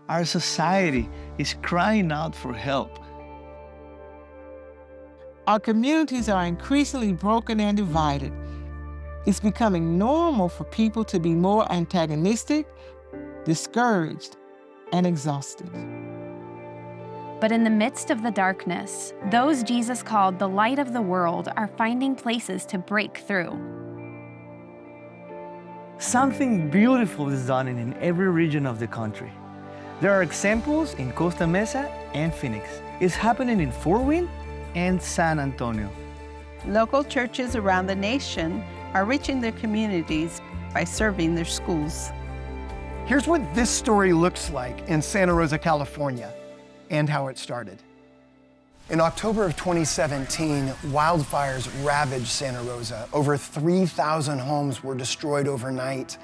Our society is crying out for help. Our communities are increasingly broken and divided. It's becoming normal for people to be more antagonistic, discouraged, and exhausted. But in the midst of the darkness, those Jesus called the light of the world are finding places to break through. Something beautiful is done in every region of the country. There are examples in Costa Mesa and Phoenix. It's happening in Fort Wayne and San Antonio. Local churches around the nation are reaching their communities by serving their schools. Here's what this story looks like in Santa Rosa, California, and how it started. In October of 2017, wildfires ravaged Santa Rosa. Over 3,000 homes were destroyed overnight.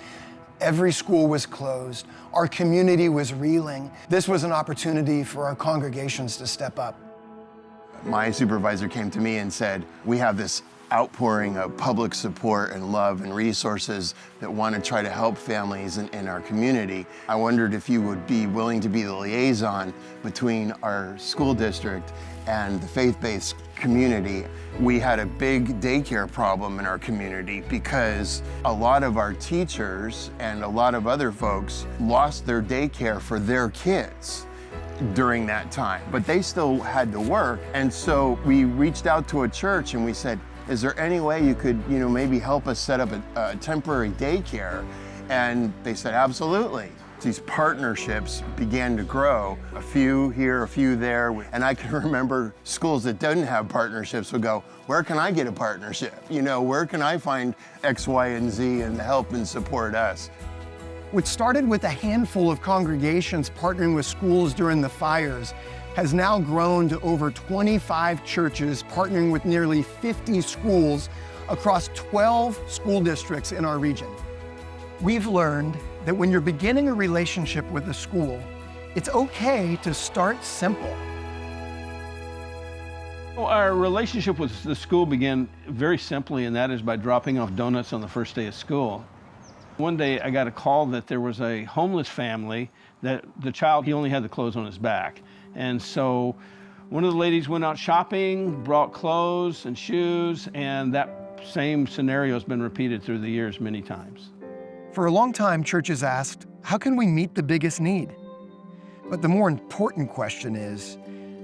Every school was closed. Our community was reeling. This was an opportunity for our congregations to step up. My supervisor came to me and said, we have this outpouring of public support and love and resources that want to try to help families in our community. I wondered if you would be willing to be the liaison between our school district and the faith-based community. We had a big daycare problem in our community because a lot of our teachers and a lot of other folks lost their daycare for their kids during that time, but they still had to work. And so we reached out to a church and we said, is there any way you could, maybe help us set up a temporary daycare? And they said, absolutely. These partnerships began to grow, a few here, a few there. And I can remember schools that didn't have partnerships would go, where can I get a partnership? Where can I find X, Y, and Z and help and support us? What started with a handful of congregations partnering with schools during the fires has now grown to over 25 churches partnering with nearly 50 schools across 12 school districts in our region. We've learned that when you're beginning a relationship with a school, it's okay to start simple. Well, our relationship with the school began very simply, and that is by dropping off donuts on the first day of school. One day I got a call that there was a homeless family that the child, he only had the clothes on his back. And so one of the ladies went out shopping, brought clothes and shoes, and that same scenario has been repeated through the years many times. For a long time, churches asked, how can we meet the biggest need? But the more important question is,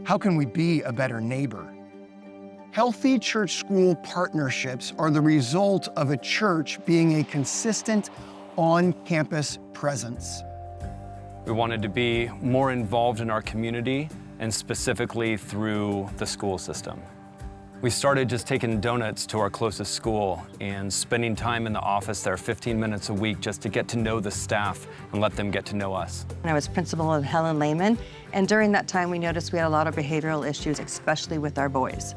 how can we be a better neighbor? Healthy church-school partnerships are the result of a church being a consistent on-campus presence. We wanted to be more involved in our community, and specifically through the school system. We started just taking donuts to our closest school and spending time in the office there 15 minutes a week just to get to know the staff and let them get to know us. I was principal of Helen Lehman, and during that time we noticed we had a lot of behavioral issues, especially with our boys.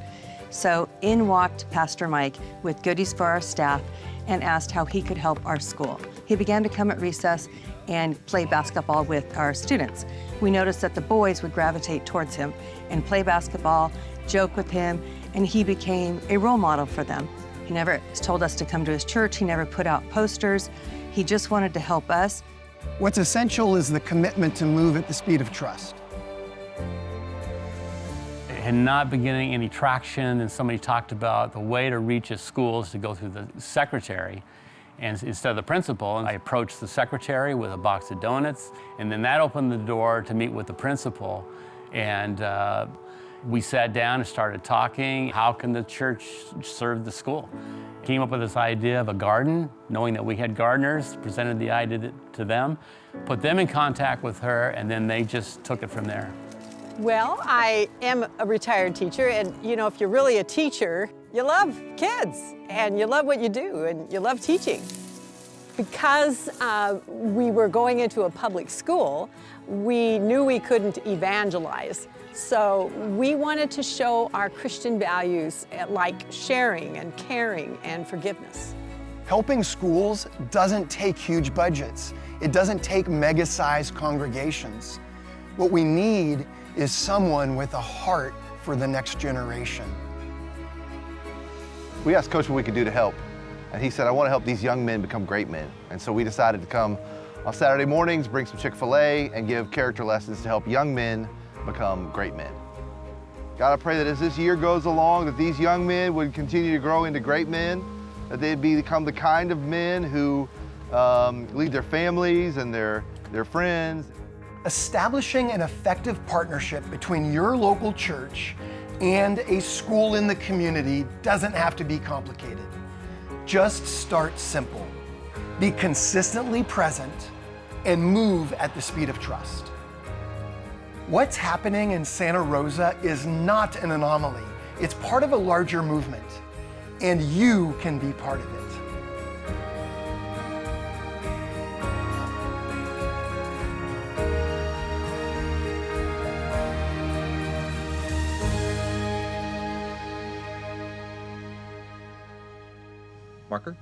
So in walked Pastor Mike with goodies for our staff and asked how he could help our school. He began to come at recess and play basketball with our students. We noticed that the boys would gravitate towards him and play basketball, joke with him, and he became a role model for them. He never told us to come to his church. He never put out posters. He just wanted to help us. What's essential is the commitment to move at the speed of trust. And not beginning any traction, and somebody talked about the way to reach a school is to go through the secretary and instead of the principal. And I approached the secretary with a box of donuts, and then that opened the door to meet with the principal. And we sat down and started talking. How can the church serve the school? Came up with this idea of a garden, knowing that we had gardeners, presented the idea to them, put them in contact with her, and then they just took it from there. Well, I am a retired teacher, and if you're really a teacher, you love kids, and you love what you do, and you love teaching. Because we were going into a public school, we knew we couldn't evangelize. So we wanted to show our Christian values like sharing and caring and forgiveness. Helping schools doesn't take huge budgets. It doesn't take mega-sized congregations. What we need is someone with a heart for the next generation. We asked Coach what we could do to help, and he said, I want to help these young men become great men. And so we decided to come On Saturday mornings, bring some Chick-fil-A and give character lessons to help young men become great men. God, I pray that as this year goes along, that these young men would continue to grow into great men, that they'd become the kind of men who lead their families and their friends. Establishing an effective partnership between your local church and a school in the community doesn't have to be complicated. Just start simple. Be consistently present and move at the speed of trust. What's happening in Santa Rosa is not an anomaly. It's part of a larger movement, and you can be part of it. Marker?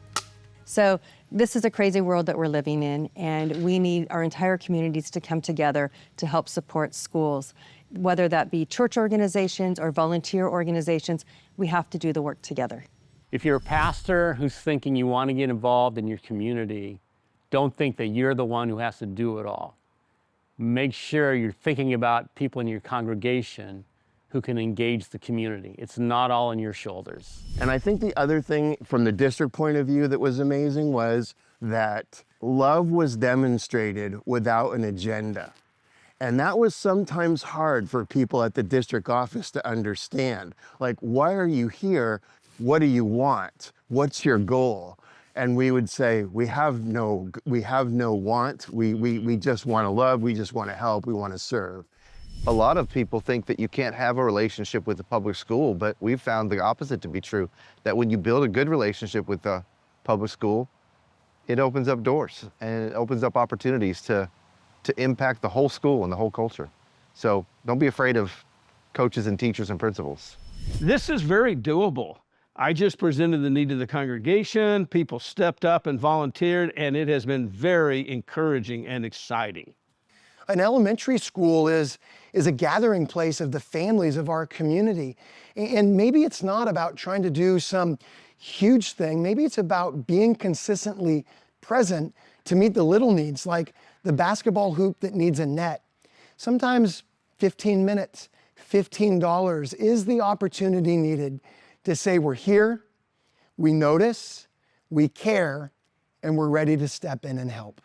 So this is a crazy world that we're living in, and we need our entire communities to come together to help support schools. Whether that be church organizations or volunteer organizations, we have to do the work together. If you're a pastor who's thinking you want to get involved in your community, don't think that you're the one who has to do it all. Make sure you're thinking about people in your congregation who can engage the community. It's not all on your shoulders. And I think the other thing from the district point of view that was amazing was that love was demonstrated without an agenda. And that was sometimes hard for people at the district office to understand. Like, why are you here? What do you want? What's your goal? And we would say, we have no want. We just want to love. We just want to help. We want to serve. A lot of people think that you can't have a relationship with the public school, but we've found the opposite to be true, that when you build a good relationship with the public school, it opens up doors and it opens up opportunities to impact the whole school and the whole culture. So don't be afraid of coaches and teachers and principals. This is very doable. I just presented the need to the congregation, people stepped up and volunteered, and it has been very encouraging and exciting. An elementary school is a gathering place of the families of our community. And maybe it's not about trying to do some huge thing. Maybe it's about being consistently present to meet the little needs, like the basketball hoop that needs a net. Sometimes 15 minutes, $15 is the opportunity needed to say we're here, we notice, we care, and we're ready to step in and help.